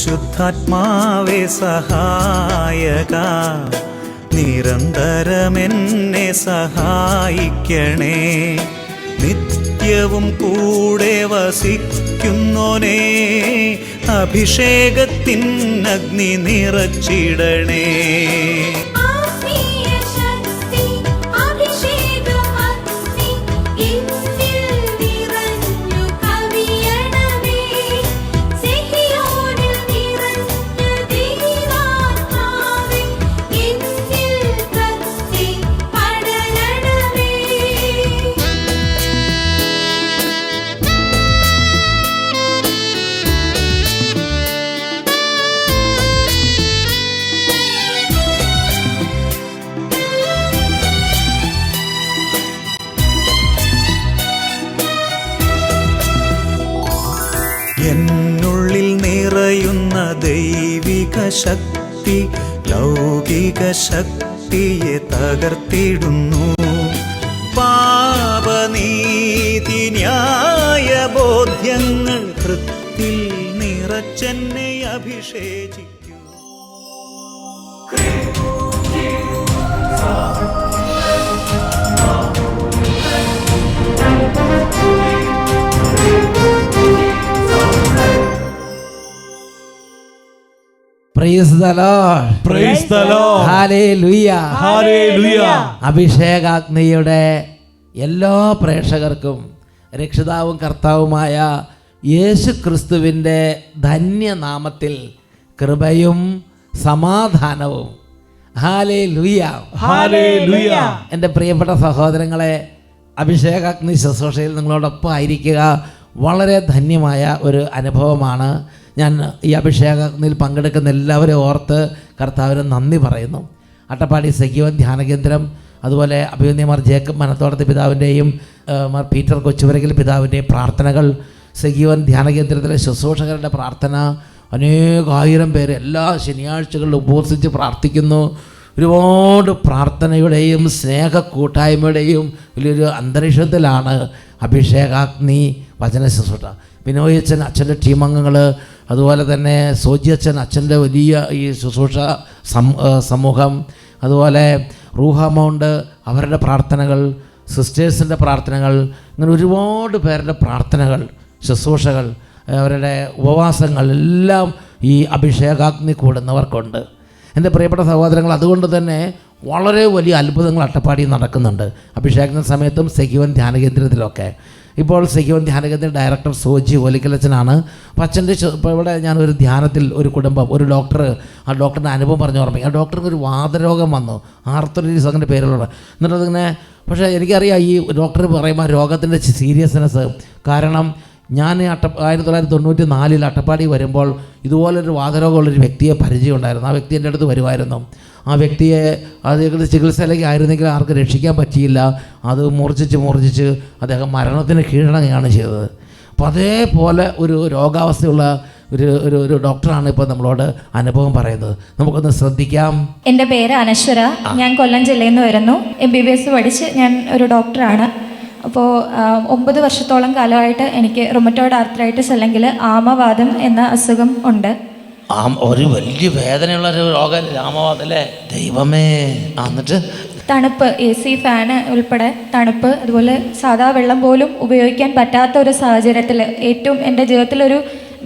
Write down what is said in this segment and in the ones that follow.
പരിശുദ്ധാത്മാവേ സഹായക, നിരന്തരമെന്നെ സഹായിക്കണേ. നിത്യവും കൂടെ വസിക്കുന്നോനേ, അഭിഷേകത്തിൻ അഗ്നി നിറച്ചിടണേ. എന്നുള്ളിൽ നിറയുന്ന ദൈവിക ശക്തി ലൗകിക ശക്തിയെ തകർത്തിടുന്നു. പാപനീതി ന്യായ ബോധ്യങ്ങൾ ഹൃത്തിൽ നിറച്ചെന്നെ അഭിഷേചിക്കൂ. Praise the Lord. Praise the Lord. Hallelujah. Hallelujah. അഭിഷേകാഗ്നിയുടെ എല്ലാ പ്രേക്ഷകർക്കും രക്ഷിതാവും കർത്താവുമായ യേശു ക്രിസ്തുവിൻ്റെ ധന്യനാമത്തിൽ കൃപയും സമാധാനവും. ഹല്ലേലൂയ. ഹല്ലേലൂയ. എൻ്റെ പ്രിയപ്പെട്ട സഹോദരങ്ങളെ, അഭിഷേകാഗ്നി ശുശ്രൂഷയിൽ നിങ്ങളോടൊപ്പം ആയിരിക്കുക വളരെ ധന്യമായ ഒരു അനുഭവമാണ്. ഞാൻ ഈ അഭിഷേകത്തിൽ പങ്കെടുക്കുന്ന എല്ലാവരെയും ഓർത്ത് കർത്താവിന് നന്ദി പറയുന്നു. അട്ടപ്പാടി സഖീവൻ ധ്യാന കേന്ദ്രം, അതുപോലെ അഭിമന്യമാർ ജേക്കബ് മനത്തോടത്ത് പിതാവിൻ്റെയും മാർ പീറ്റർ കൊച്ചുവരകിൽ പിതാവിൻ്റെയും പ്രാർത്ഥനകൾ, സഖീവൻ ധ്യാന കേന്ദ്രത്തിലെ ശുശ്രൂഷകരുടെ പ്രാർത്ഥന, അനേകായിരം പേര് എല്ലാ ശനിയാഴ്ചകളിലും ഉപവസിച്ച് പ്രാർത്ഥിക്കുന്നു. ഒരുപാട് പ്രാർത്ഥനയുടെയും സ്നേഹ കൂട്ടായ്മയുടെയും വലിയൊരു അന്തരീക്ഷത്തിലാണ് അഭിഷേകാഗ്നി വചന ശുശ്രൂഷ. ബിനോയച്ചൻ, അച്ഛൻ്റെ ടീം അംഗങ്ങൾ, അതുപോലെ തന്നെ സോജി അച്ഛൻ, അച്ഛൻ്റെ വലിയ ഈ ശുശ്രൂഷ സമൂഹം, അതുപോലെ റൂഹ മൗണ്ട് അവരുടെ പ്രാർത്ഥനകൾ, സിസ്റ്റേഴ്സിൻ്റെ പ്രാർത്ഥനകൾ, ഇങ്ങനെ ഒരുപാട് പേരുടെ പ്രാർത്ഥനകൾ, ശുശ്രൂഷകൾ, അവരുടെ ഉപവാസങ്ങൾ എല്ലാം ഈ അഭിഷേകാഗ്നി കൂടുന്നവർക്കുണ്ട്. എൻ്റെ പ്രിയപ്പെട്ട സഹോദരങ്ങൾ, അതുകൊണ്ട് തന്നെ വളരെ വലിയ അത്ഭുതങ്ങൾ അട്ടപ്പാടി നടക്കുന്നുണ്ട്. അഭിഷേകത്തിന് സമയത്തും സഖീവൻ ധ്യാന കേന്ദ്രത്തിലൊക്കെ. ഇപ്പോൾ സഖീവൻ ധ്യാന കേന്ദ്ര ഡയറക്ടർ സോജി ഒലിക്കലച്ചനാണ്. അപ്പോൾ അച്ഛൻ്റെ ഇപ്പോൾ ഇവിടെ ഞാനൊരു ധ്യാനത്തിൽ ഒരു കുടുംബം, ഒരു ഡോക്ടർ, ആ ഡോക്ടറിൻ്റെ അനുഭവം പറഞ്ഞു ഓർമ്മിക്കും. ആ ഡോക്ടർക്ക് ഒരു വാതരോഗം വന്നു, ആർത്തറിറ്റിസ് അങ്ങനെ പേരുള്ള. എന്നിട്ട് അതിങ്ങനെ, പക്ഷേ എനിക്കറിയാം ഈ ഡോക്ടർ പറയുമ്പോൾ രോഗത്തിൻ്റെ സീരിയസ്നെസ്. കാരണം ഞാൻ 1994 അട്ടപ്പാടി വരുമ്പോൾ ഇതുപോലൊരു വാതരോഗമുള്ളൊരു വ്യക്തിയെ പരിചയമുണ്ടായിരുന്നു. ആ വ്യക്തി എൻ്റെ അടുത്ത് വരുമായിരുന്നു. ആ വ്യക്തിയെ അദ്ദേഹത്തിൻ്റെ ചികിത്സയിലേക്ക് ആയിരുന്നെങ്കിൽ ആർക്ക് രക്ഷിക്കാൻ പറ്റിയില്ല. അത് മൂർച്ഛിച്ച് അദ്ദേഹം മരണത്തിന് കീഴടങ്ങുകയാണ് ചെയ്തത്. അപ്പോൾ അതേപോലെ ഒരു രോഗാവസ്ഥയുള്ള ഒരു ഡോക്ടറാണ് ഇപ്പോൾ നമ്മളോട് അനുഭവം പറയുന്നത്. നമുക്കൊന്ന് ശ്രദ്ധിക്കാം. എൻ്റെ പേര് അനശ്വര. ഞാൻ കൊല്ലം ജില്ലയിൽ നിന്ന് വരുന്നു. MBBS പഠിച്ച് ഞാൻ ഒരു ഡോക്ടറാണ്. അപ്പോൾ 9 വർഷത്തോളം കാലമായിട്ട് എനിക്ക് റുമറ്റോയ്ഡ് ആർത്രൈറ്റിസ് അല്ലെങ്കിൽ ആമവാദം എന്ന അസുഖം ഉണ്ട്. ഒരു വലിയ വേദനയുള്ള ഒരു രോഗം ആമവാദം അല്ലേ? ദൈവമേ. എന്നിട്ട് തണുപ്പ്, AC ഫാന് ഉൾപ്പെടെ തണുപ്പ്, അതുപോലെ സാധാ വെള്ളം പോലും ഉപയോഗിക്കാൻ പറ്റാത്ത ഒരു സാഹചര്യത്തിൽ, ഏറ്റവും എൻ്റെ ജീവിതത്തിലൊരു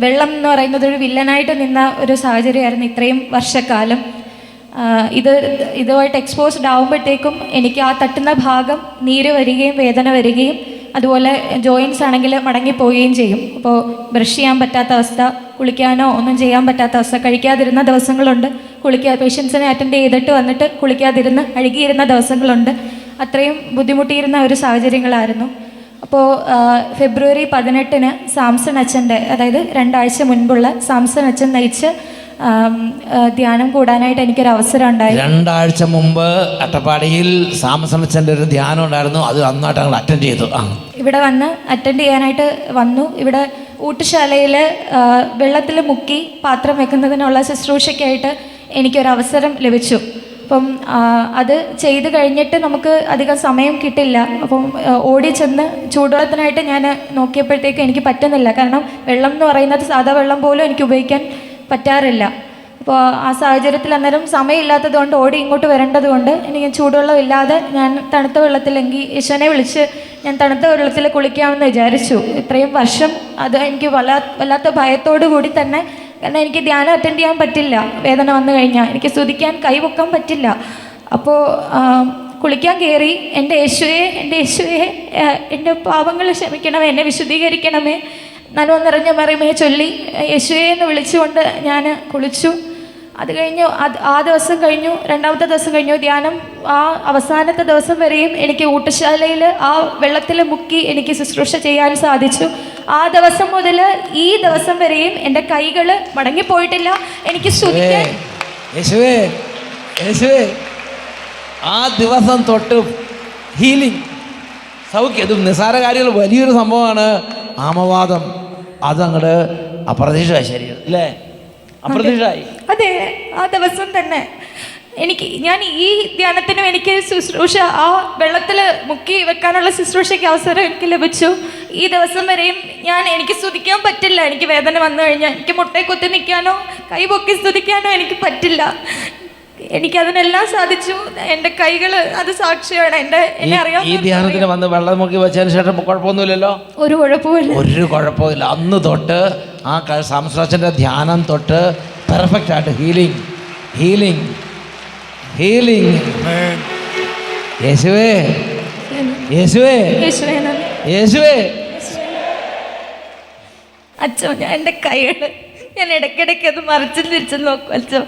വെള്ളം എന്ന് പറയുന്നത് ഒരു വില്ലനായിട്ട് നിന്ന ഒരു സാഹചര്യമായിരുന്നു ഇത്രയും വർഷക്കാലം. ഇതുമായിട്ട് എക്സ്പോസ്ഡ് ആകുമ്പോഴത്തേക്കും എനിക്ക് ആ തട്ടുന്ന ഭാഗം നീര് വരികയും വേദന വരികയും അതുപോലെ ജോയിൻസ് ആണെങ്കിൽ മടങ്ങിപ്പോവുകയും ചെയ്യും. അപ്പോൾ ബ്രഷ് ചെയ്യാൻ പറ്റാത്ത അവസ്ഥ, കുളിക്കാനോ ഒന്നും ചെയ്യാൻ പറ്റാത്ത അവസ്ഥ, കഴിക്കാതിരുന്ന ദിവസങ്ങളുണ്ട്, പേഷ്യൻസിനെ അറ്റൻഡ് ചെയ്തിട്ട് വന്നിട്ട് കുളിക്കാതിരുന്ന് അഴുകിയിരുന്ന ദിവസങ്ങളുണ്ട്. അത്രയും ബുദ്ധിമുട്ടിയിരുന്ന ഒരു സാഹചര്യങ്ങളായിരുന്നു. അപ്പോൾ ഫെബ്രുവരി 18 സാംസൺ അച്ഛൻ്റെ, അതായത് 2 ആഴ്ച മുൻപുള്ള സാംസൺ അച്ഛൻ നയിച്ച് ധ്യാനം കൂടാനായിട്ട് എനിക്കൊരു അവസരം ഉണ്ടായി. 2 ആഴ്ച മുമ്പ് അട്ടപ്പാടിയിൽ സാംസൺ അച്ഛൻ്റെ ഒരു ധ്യാനം ഉണ്ടായിരുന്നു. അത് നന്നായിട്ട് ഞങ്ങൾ അറ്റൻഡ് ചെയ്തു. ഇവിടെ വന്ന് അറ്റൻഡ് ചെയ്യാനായിട്ട് വന്നു. ഇവിടെ ഊട്ടുശാലയിൽ വെള്ളത്തിൽ മുക്കി പാത്രം വെക്കുന്നതിനുള്ള ശുശ്രൂഷയ്ക്കായിട്ട് എനിക്കൊരവസരം ലഭിച്ചു. അപ്പം അത് ചെയ്ത് കഴിഞ്ഞിട്ട് നമുക്ക് അധികം സമയം കിട്ടില്ല. അപ്പം ഓടി ചെന്ന് ചൂടുവെള്ളത്തിനായിട്ട് ഞാൻ നോക്കിയപ്പോഴത്തേക്ക് എനിക്ക് പറ്റുന്നില്ല. കാരണം വെള്ളം എന്ന് പറയുന്നത് സാധാ വെള്ളം പോലും എനിക്ക് ഉപയോഗിക്കാൻ പറ്റാറില്ല. അപ്പോൾ ആ സാഹചര്യത്തിൽ അന്നേരം സമയമില്ലാത്തത് കൊണ്ട് ഓടി ഇങ്ങോട്ട് വരേണ്ടത് കൊണ്ട് എനിക്ക് ചൂടുവെള്ളം ഇല്ലാതെ ഞാൻ തണുത്ത വെള്ളത്തിലെങ്കിൽ യേശുവിനെ വിളിച്ച് ഞാൻ തണുത്ത വെള്ളത്തിൽ കുളിക്കാമെന്ന് വിചാരിച്ചു. ഇത്രയും വർഷം അത് എനിക്ക് വല്ലാത്ത ഭയത്തോടു കൂടി തന്നെ, കാരണം എനിക്ക് ധ്യാനം അറ്റൻഡ് ചെയ്യാൻ പറ്റില്ല. വേദന വന്നു കഴിഞ്ഞാൽ എനിക്ക് സ്തുതിക്കാൻ കൈവക്കാൻ പറ്റില്ല. അപ്പോൾ കുളിക്കാൻ കയറി, എൻ്റെ യേശുവേ എൻ്റെ പാപങ്ങൾ ക്ഷമിക്കണമേ, എന്നെ വിശുദ്ധീകരിക്കണമേ, നനവ് നിറഞ്ഞ മറിയമേ ചൊല്ലി യേശുവേ എന്ന് വിളിച്ചുകൊണ്ട് ഞാൻ കുളിച്ചു. അത് കഴിഞ്ഞു. ആ ദിവസം കഴിഞ്ഞു. രണ്ടാമത്തെ ദിവസം കഴിഞ്ഞു ധ്യാനം. ആ അവസാനത്തെ ദിവസം വരെയും എനിക്ക് ഊട്ടുശാലയിൽ ആ വെള്ളത്തിൽ മുക്കി എനിക്ക് ശുശ്രൂഷ ചെയ്യാൻ സാധിച്ചു. ആ ദിവസം മുതൽ ഈ ദിവസം വരെയും എൻ്റെ കൈകൾ മടങ്ങിപ്പോയിട്ടില്ല. എനിക്ക് സ്തുതിക്കാൻ യേശുവേ ആ ദിവസം തൊട്ട് ഹീലിംഗ്, സൗഖ്യം. ഇത് നിസ്സാര കാര്യങ്ങൾ, വലിയൊരു സംഭവമാണ്. ആമവാദം അതങ്ങോട്ട് അപ്രതീക്ഷിതമായി ശരീരം അല്ലേ, അപ്രതീക്ഷിതമായി. അതെ, ആ ദിവസം തന്നെ ഞാൻ ഈ ധ്യാനത്തിനും എനിക്ക് ശുശ്രൂഷ ആ വെള്ളത്തിൽ മുക്കി വെക്കാനുള്ള ശുശ്രൂഷയ്ക്ക് അവസരം എനിക്ക് ലഭിച്ചു. ഈ ദിവസം വരെയും എനിക്ക് സ്തുതിക്കാൻ പറ്റില്ല. എനിക്ക് വേദന വന്നു കഴിഞ്ഞാൽ എനിക്ക് മുട്ടയെ കുത്തി നിൽക്കാനോ കൈ പൊക്കി സ്തുതിക്കാനോ എനിക്ക് പറ്റില്ല. എനിക്കതിനെല്ലാം സാധിച്ചു. എൻ്റെ കൈകൾ അത് സാക്ഷിയാണ്. എന്നെ അറിയാം. ഈ ധ്യാനത്തിന് വന്ന് വെള്ളം മുക്കി വെച്ചതിന് ശേഷം കുഴപ്പമൊന്നുമില്ലല്ലോ, ഒരു കുഴപ്പമില്ല. അന്ന് തൊട്ട് ആ സംസ്കൃതന്റെ ധ്യാനം തൊട്ട് പെർഫെക്റ്റ് ആയിട്ട് ഹീലിംഗ്. യേശുവേ അച്ഛോ, ഞാൻ എൻ്റെ കൈകൾ ഞാൻ ഇടയ്ക്കിടയ്ക്ക് അത് മറിച്ചും തിരിച്ചും നോക്കും. അച്ഛോ,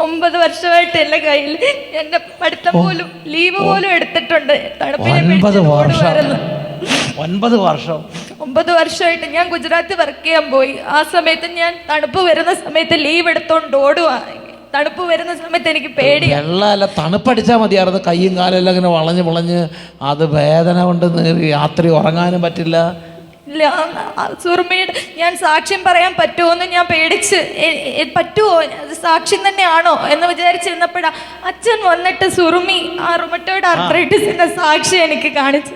9 വർഷമായിട്ട് എൻ്റെ കയ്യിൽ എൻ്റെ പഠിത്തം പോലും ലീവ് പോലും എടുത്തിട്ടുണ്ട്. 9 വർഷമായിട്ട് ഞാൻ ഗുജറാത്തിൽ വർക്ക് ചെയ്യാൻ പോയി. ആ സമയത്ത് ഞാൻ തണുപ്പ് വരുന്ന സമയത്ത് ലീവ് എടുത്തോണ്ട് ഓടുക. തണുപ്പ് വരുന്ന സമയത്ത് എനിക്ക് പേടി. വെള്ളമല്ല, തണുപ്പടിച്ചാൽ മതിയായിരുന്നു. കയ്യും കാലെല്ലാം ഇങ്ങനെ വളഞ്ഞ് അത് വേദന കൊണ്ട് രാത്രി ഉറങ്ങാനും പറ്റില്ല. സുറുമിയുടെ ഞാൻ സാക്ഷ്യം പറയാൻ പറ്റുമോന്ന് ഞാൻ പേടിച്ച്, പറ്റുമോ അത് സാക്ഷ്യം തന്നെയാണോ എന്ന് വിചാരിച്ചിരുന്നപ്പോഴാ അച്ഛൻ വന്നിട്ട് സുറുമി ആ റുമറ്റോയ്ഡ് ആർത്രൈറ്റിസിന്റെ സാക്ഷ്യം എനിക്ക് കാണിച്ചു.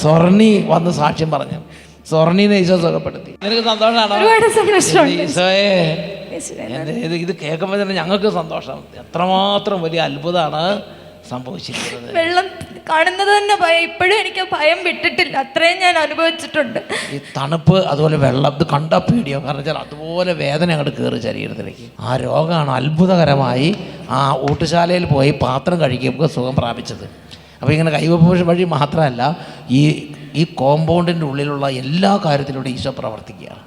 സ്വർണി വന്ന് സാക്ഷ്യം പറഞ്ഞു. സ്വർണീനെ ഈശോ സുഖപ്പെടുത്തി. നിനക്ക് സന്തോഷമാണോ? ഒരുപാട് സന്തോഷമുണ്ട്. ഇത് കേൾക്കുമ്പോൾ തന്നെ ഞങ്ങൾക്ക് സന്തോഷം. എത്രമാത്രം വലിയ അത്ഭുതമാണ് സംഭവിച്ചിരിക്കുന്നത്. വെള്ളം കാണുന്നത് തന്നെ ഭയം. ഇപ്പോഴും എനിക്ക് ഭയം വിട്ടിട്ടില്ല. അത്രയും ഞാൻ അനുഭവിച്ചിട്ടുണ്ട്. ഈ തണുപ്പ്, അതുപോലെ വെള്ളം, ഇത് കണ്ടാൽ പേടിയോ. കാരണം വെച്ചാൽ അതുപോലെ വേദന അങ്ങോട്ട് കയറി ശരീരത്തിലേക്ക്. ആ രോഗമാണ് അത്ഭുതകരമായി ആ ഊട്ടുശാലയിൽ പോയി പാത്രം കഴിക്കുമ്പോൾ സുഖം പ്രാപിച്ചത്. അപ്പോൾ ഇങ്ങനെ കൈവപ്പ് വഴി മാത്രമല്ല, ഈ കോമ്പൗണ്ടിൻ്റെ ഉള്ളിലുള്ള എല്ലാ കാര്യത്തിലൂടെ ഈശോ പ്രവർത്തിക്കുകയാണ്.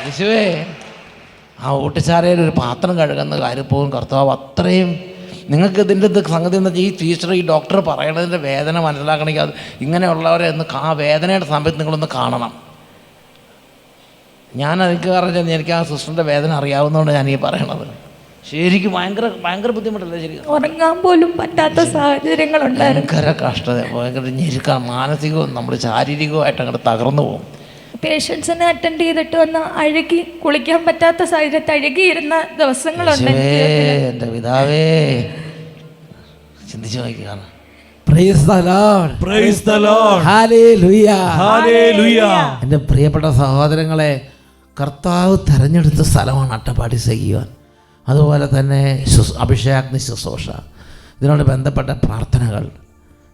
യേശുവേ, ആ ഊട്ടുശാലയിൽ ഒരു പാത്രം കഴുകുന്ന കാര്യം പോകും കർത്താവ് അത്രയും. നിങ്ങൾക്ക് ഇതിൻ്റെ സംഗതി എന്ന് വെച്ചാൽ ഈ ടീച്ചർ, ഈ ഡോക്ടർ പറയണതിൻ്റെ വേദന മനസ്സിലാക്കണമെങ്കിൽ അത് ഇങ്ങനെയുള്ളവരെ ഒന്ന് ആ വേദനയുടെ സമയത്ത് നിങ്ങളൊന്ന് കാണണം. എനിക്ക് പറഞ്ഞാൽ എനിക്ക് ആ സിസ്റ്ററിൻ്റെ വേദന അറിയാവുന്നതുകൊണ്ട് ഞാൻ ഈ പറയണത്. ശരിക്കും ഭയങ്കര ബുദ്ധിമുട്ടല്ലേ? ശരി, ഉറങ്ങാൻ പോലും പറ്റാത്ത സാഹചര്യങ്ങളുണ്ടായിരുന്നു. ഭയങ്കര കഷ്ടത, ഭയങ്കര ഞെരുക്കാണ്. മാനസികവും നമ്മൾ ശാരീരികവുമായിട്ട് അങ്ങോട്ട് തകർന്നു പോകും. പേഷ്യൻസിനെ അറ്റൻഡ് ചെയ്തിട്ട് വന്ന് അഴുകി കുളിക്കാൻ പറ്റാത്ത സാഹചര്യത്തിൽ അഴുകിയിരുന്ന ദിവസങ്ങളുണ്ട്. എൻ്റെ പിതാവേ, ചിന്തിച്ചു നോക്കിയാണ്. എൻ്റെ പ്രിയപ്പെട്ട സഹോദരങ്ങളെ, കർത്താവ് തെരഞ്ഞെടുത്ത സ്ഥലമാണ് അട്ടപ്പാടി സഹിയോൻ. അതുപോലെ തന്നെ അഭിഷേകാഗ്നി ശുശ്രൂഷ, ഇതിനോട് ബന്ധപ്പെട്ട പ്രാർത്ഥനകൾ.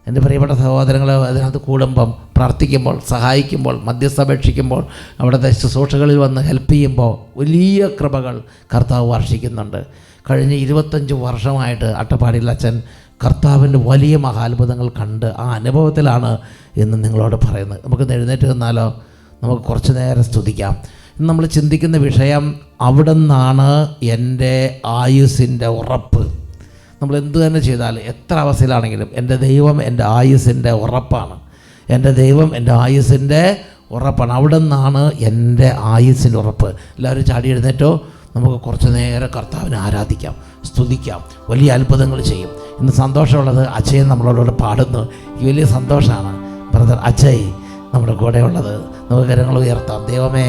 എൻ്റെ പ്രിയപ്പെട്ട സഹോദരങ്ങൾ, അതിനകത്ത് കൂടുമ്പം, പ്രാർത്ഥിക്കുമ്പോൾ, സഹായിക്കുമ്പോൾ, മധ്യസ്ഥപേക്ഷിക്കുമ്പോൾ, അവിടുത്തെ ശുശ്രൂഷകളിൽ വന്ന് ഹെൽപ്പ് ചെയ്യുമ്പോൾ വലിയ കൃപകൾ കർത്താവ് വർഷിക്കുന്നുണ്ട്. കഴിഞ്ഞ 25 വർഷമായിട്ട് അട്ടപ്പാടിയിൽ അച്ഛൻ കർത്താവിൻ്റെ വലിയ മഹാത്ഭുതങ്ങൾ കണ്ട് ആ അനുഭവത്തിലാണ് എന്ന് നിങ്ങളോട് പറയുന്നത്. നമുക്ക് എഴുന്നേറ്റ് നിന്നാലോ? നമുക്ക് കുറച്ച് നേരം സ്തുതിക്കാം. ഇന്ന് നമ്മൾ ചിന്തിക്കുന്ന വിഷയം, അവിടെ നിന്നാണ് എൻ്റെ ആയുസ്സിൻ്റെ ഉറപ്പ്. നമ്മൾ എന്തു തന്നെ ചെയ്താൽ, എത്ര അവസ്ഥയിലാണെങ്കിലും എൻ്റെ ദൈവം എൻ്റെ ആയുസ്സിൻ്റെ ഉറപ്പാണ്. എൻ്റെ ദൈവം എൻ്റെ ആയുസ്സിൻ്റെ ഉറപ്പാണ്. അവിടെ നിന്നാണ് എൻ്റെ ആയുസ്സിൻ്റെ ഉറപ്പ്. എല്ലാവരും ചാടി എഴുന്നേറ്റോ? നമുക്ക് കുറച്ച് നേരം കർത്താവിനെ ആരാധിക്കാം, സ്തുതിക്കാം. വലിയ അത്ഭുതങ്ങൾ ചെയ്യും. ഇന്ന് സന്തോഷമുള്ളത് അജയൻ നമ്മളോട് പാടുന്നു. ഈ വലിയ സന്തോഷമാണ് ബ്രദർ അജയ് നമ്മുടെ കൂടെ ഉള്ളത്. നമുക്ക് കരങ്ങൾ ഉയർത്താം. ദൈവമേ,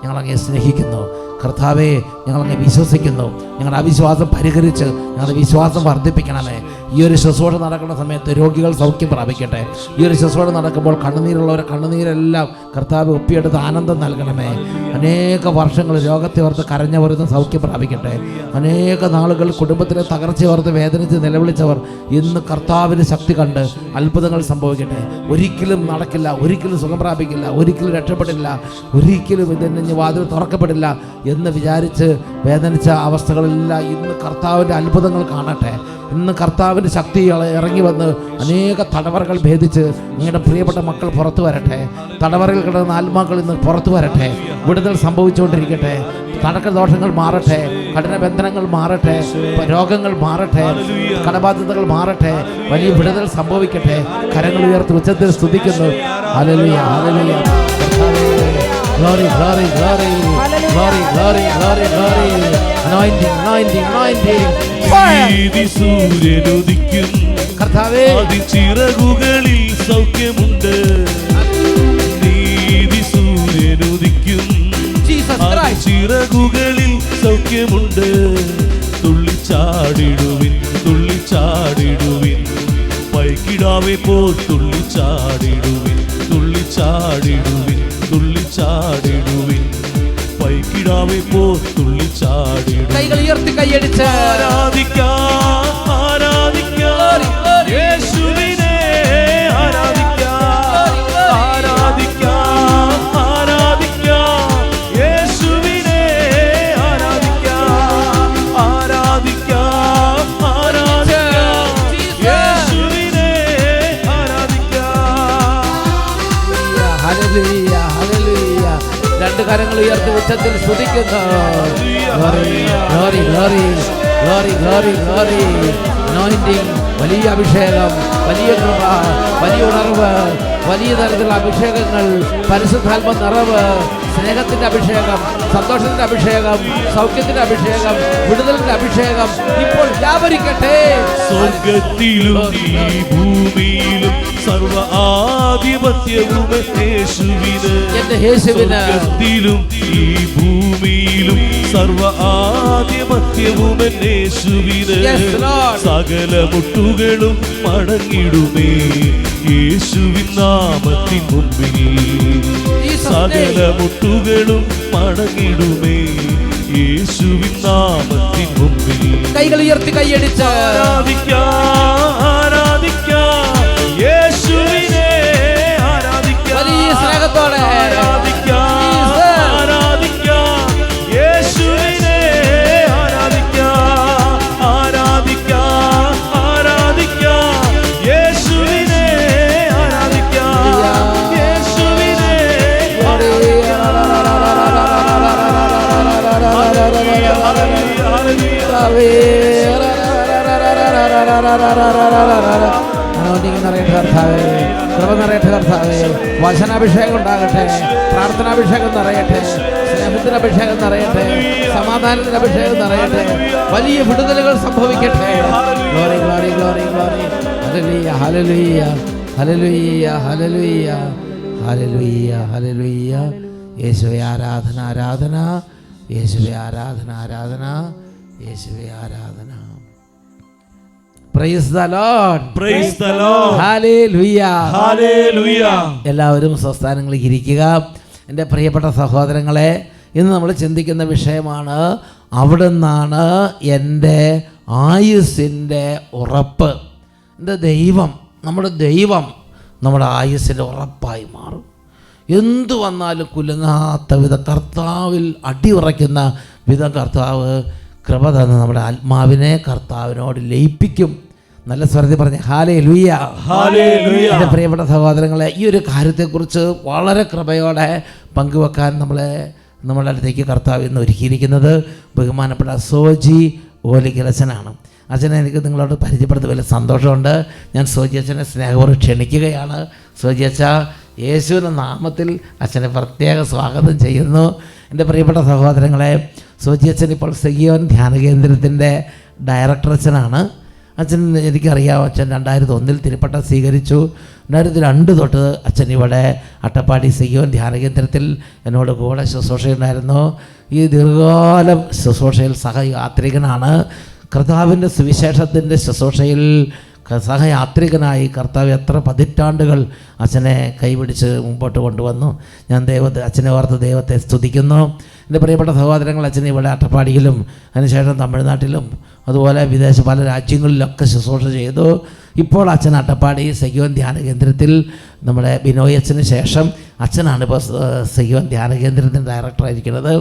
ഞങ്ങളങ്ങേ സ്നേഹിക്കുന്നു. കർത്താവേ, ഞങ്ങളങ്ങ് വിശ്വസിക്കുന്നു. ഞങ്ങളുടെ അവിശ്വാസം പരിഹരിച്ച് ഞങ്ങളുടെ വിശ്വാസം വർദ്ധിപ്പിക്കണമേ. ഈ ഒരു ശുശ്രൂഷ നടക്കുന്ന സമയത്ത് രോഗികൾ സൗഖ്യം പ്രാപിക്കട്ടെ. ഈ ഒരു ശുശ്രൂഷ നടക്കുമ്പോൾ കണ്ണുനീരുള്ളവരെ കണ്ണുനീരെല്ലാം കർത്താവ് ഒപ്പിയെടുത്ത് ആനന്ദം നൽകണമേ. അനേക വർഷങ്ങൾ രോഗത്തെ ഓർത്ത് കരഞ്ഞവരുന്ന് സൗഖ്യം പ്രാപിക്കട്ടെ. അനേക നാളുകൾ കുടുംബത്തിലെ തകർച്ചയോർത്ത് വേദനിച്ച് നിലവിളിച്ചവർ ഇന്ന് കർത്താവിന് ശക്തി കണ്ട് അത്ഭുതങ്ങൾ സംഭവിക്കട്ടെ. ഒരിക്കലും നടക്കില്ല, ഒരിക്കലും സുഖം പ്രാപിക്കില്ല, ഒരിക്കലും രക്ഷപ്പെടില്ല, ഒരിക്കലും ഇതിന് വാതിൽ തുറക്കപ്പെടില്ല എന്ന് വിചാരിച്ച് വേദനിച്ച അവസ്ഥകളെല്ലാം ഇന്ന് കർത്താവിൻ്റെ അത്ഭുതങ്ങൾ കാണട്ടെ. ഇന്ന് കർത്താവിൻ്റെ ശക്തി ഇറങ്ങി വന്ന് അനേക തടവറകൾ ഭേദിച്ച് നിങ്ങളുടെ പ്രിയപ്പെട്ട മക്കൾ പുറത്തു വരട്ടെ. തടവറയിൽ കിടന്ന ആത്മാക്കൾ ഇന്ന് പുറത്തു വരട്ടെ. വിടുതൽ സംഭവിച്ചുകൊണ്ടിരിക്കട്ടെ. തടക്കദോഷങ്ങൾ മാറട്ടെ, കഠിനബന്ധനങ്ങൾ മാറട്ടെ, രോഗങ്ങൾ മാറട്ടെ, കടബാധ്യതകൾ മാറട്ടെ, വലിയ വിടുതൽ സംഭവിക്കട്ടെ. കരങ്ങൾ ഉയർത്തി ഉച്ചത്തിൽ സ്തുതിക്കുന്നു. Hallelujah, hallelujah. Glory, glory, glory, glory, glory, glory, glory. Anointing, anointing, anointing. നീതി സൂര്യനുദിക്കും കർത്താവേ, ചിറകുകളിൽ സൗഖ്യമുണ്ട്. നീതി സൂര്യനുദിക്കും Jesus Christ. ചിറകുകളിൽ സൗഖ്യമുണ്ട്. തുള്ളിച്ചാടിടുവിൻ, തുള്ളിച്ചാടിടുവിൻ, പൈക്കിടാവെ പോ തുള്ളിച്ചാടിടുവിൻ, തുള്ളിച്ചാടിടുവിൻ, തുള്ളിച്ചാടിടുവിൻ, പൈക്കിടാവെ പോ തുള്ളിച്ചാടിടുവിൻ. കൈകൾ ഉയർത്തി കൈയടിച്ച് ആരാധിക്കാം, ആരാധിക്കാം യേശുവിനെ, ആരാധിക്കാം, ആരാധിക്കാം, ആരാധിക്കാം യേശുവിനെ, ആരാധിക്കാം, ആരാധിക്കാം, ആരാധിക്കാം യേശുവിനെ, ആരാധിക്കാം. Hallelujah, hallelujah. രണ്ട് കരങ്ങൾ ഉയർത്തി ഉച്ചത്തിൽ സ്തുതിക്കുന്നു. Glory, glory, glory, glory, glory, glory. Anointing, വലിയ അഭിഷേകം, വലിയ കൃപ, വലിയ ഉണർവ്, വലിയ തരത്തിലുള്ള അഭിഷേകങ്ങൾ, പരിശുദ്ധാത്മ നിറവ്, സ്നേഹത്തിന്റെ അഭിഷേകം, സന്തോഷത്തിന്റെ അഭിഷേകം, സൗഖ്യത്തിന്റെ അഭിഷേകം, വിടുതലിന്റെ അഭിഷേകം ഇപ്പോൾ വ്യാപരിക്കട്ടെ. സ്വർഗത്തിലും ഈ ഭൂമിയിലും സർവ ആധിപത്യവും യേശുവിന്. എന്റെ യേശുവിന് സ്വർഗത്തിലും ഈ ഭൂമിയിലും സർവ ആധിപത്യവും യേശുവിന്. Yes, Lord. സകല മുട്ടുകളും മടങ്ങിടുമേ യേശുവിൻ നാമത്തിൻ മുമ്പിൽ. സകല മുട്ടുകളും മടങ്ങിടുമേ യേശുവിൻ നാമത്തിൻ മുമ്പിൽ. കൈകൾ ഉയർത്തി കൈയടിച്ച് ആരാധിക്കാം, ആരാധിക്കാം യേശുവിനെ, ആരാധിക്കാം വലിയ സ്നേഹത്തോടെ ആരാധിക്കാം, ആരാധിക്കാം യേശുവിനെ, ആരാധിക്കാം, ആരാധിക്കാം, ആരാധിക്കാം യേശുവിനെ, ആരാധിക്കാം യേശുവിനെ, വചനാഭിഷേകം ഉണ്ടാകട്ടെ, പ്രാർത്ഥനാഭിഷേകം നിറയട്ടെ, സ്നേഹത്തിന്റെ അഭിഷേകം നിറയട്ടെ, സമാധാനത്തിന്റെ അഭിഷേകം നിറയട്ടെ, വലിയ വിടുതലുകൾ സംഭവിക്കട്ടെ. Glory, glory, glory, glory. Hallelujah, hallelujah, hallelujah, hallelujah, hallelujah, hallelujah. യേശുവേ ആരാധന, ആരാധന, യേശുവേ ആരാധന, ആരാധന, യേശുവേ ആരാധന. Praise the Lord. Praise the Lord. Hallelujah. Hallelujah. എല്ലാവരും സ്വസ്ഥാനങ്ങളിൽ ഇരിക്കുക. എൻ്റെ പ്രിയപ്പെട്ട സഹോദരങ്ങളെ, ഇന്ന് നമ്മൾ ചിന്തിക്കുന്ന വിഷയമാണ് അവിടെ നിന്നാണ് എൻ്റെ ആയുസ്സിൻ്റെ ഉറപ്പ്. എൻ്റെ ദൈവം, നമ്മുടെ ദൈവം നമ്മുടെ ആയുസ്സിൻ്റെ ഉറപ്പായി മാറും. എന്തു വന്നാലും കുലുങ്ങാത്ത വിധം, കർത്താവിൽ അടിയുറയ്ക്കുന്ന വിധം കർത്താവ് കൃപ തന്ന് നമ്മുടെ ആത്മാവിനെ കർത്താവിനോട് ലയിപ്പിക്കും. നല്ല സ്വരത്തിൽ പറഞ്ഞ ഹല്ലേലൂയ, ഹല്ലേലൂയ. എൻ്റെ പ്രിയപ്പെട്ട സഹോദരങ്ങളെ, ഈ ഒരു കാര്യത്തെക്കുറിച്ച് വളരെ കൃപയോടെ പങ്കുവെക്കാൻ നമ്മുടെ അടുത്തേക്ക് കർത്താവ് ഇന്ന് ഒരുക്കിയിരിക്കുന്നത് ബഹുമാനപ്പെട്ട സോജി ഓലിക്കലച്ചനാണ്. അച്ഛനെ എനിക്ക് നിങ്ങളോട് പരിചയപ്പെടുത്തി വലിയ സന്തോഷമുണ്ട്. ഞാൻ സോജി അച്ഛനെ സ്നേഹപൂർവ്വം ക്ഷണിക്കുകയാണ്. സോജി അച്ഛ, യേശുവിൻ്റെ നാമത്തിൽ അച്ഛനെ പ്രത്യേക സ്വാഗതം ചെയ്യുന്നു. എൻ്റെ പ്രിയപ്പെട്ട സഹോദരങ്ങളെ, സോജി അച്ഛൻ ഇപ്പോൾ സിയോൻ ധ്യാന കേന്ദ്രത്തിൻ്റെ ഡയറക്ടർ അച്ഛനാണ്. അച്ഛൻ എനിക്കറിയാം, അച്ഛൻ 2001 തിരുപ്പട്ടം സ്വീകരിച്ചു. 2002 തൊട്ട് അച്ഛൻ ഇവിടെ അട്ടപ്പാടി സിയോൻ ധ്യാന കേന്ദ്രത്തിൽ എന്നോട് കൂടെ ശുശ്രൂഷയുണ്ടായിരുന്നു. ഈ ദീർഘകാലം ശുശ്രൂഷയിൽ സഹയാത്രികനാണ്. കർത്താവിൻ്റെ സുവിശേഷത്തിൻ്റെ ശുശ്രൂഷയിൽ സഹയാത്രികനായി കർത്താവ് എത്ര പതിറ്റാണ്ടുകൾ അച്ഛനെ കൈപിടിച്ച് മുമ്പോട്ട് കൊണ്ടുവന്നു. ഞാൻ അച്ഛനെ ഓർത്ത് ദൈവത്തെ സ്തുതിക്കുന്നു. എൻ്റെ പ്രിയപ്പെട്ട സഹോദരങ്ങൾ, അച്ഛൻ ഇവിടെ അട്ടപ്പാടിയിലും അതിനുശേഷം തമിഴ്നാട്ടിലും അതുപോലെ വിദേശ പല രാജ്യങ്ങളിലൊക്കെ ശുശ്രൂഷ ചെയ്തു. ഇപ്പോൾ അച്ഛൻ അട്ടപ്പാടി സെഗ്യോൻ ധ്യാന കേന്ദ്രത്തിൽ നമ്മുടെ ബിനോയ് അച്ഛന് ശേഷം അച്ഛനാണ് ഇപ്പോൾ സെഗ്യോൻ ധ്യാന കേന്ദ്രത്തിൻ്റെ ഡയറക്ടറായിരിക്കുന്നത്.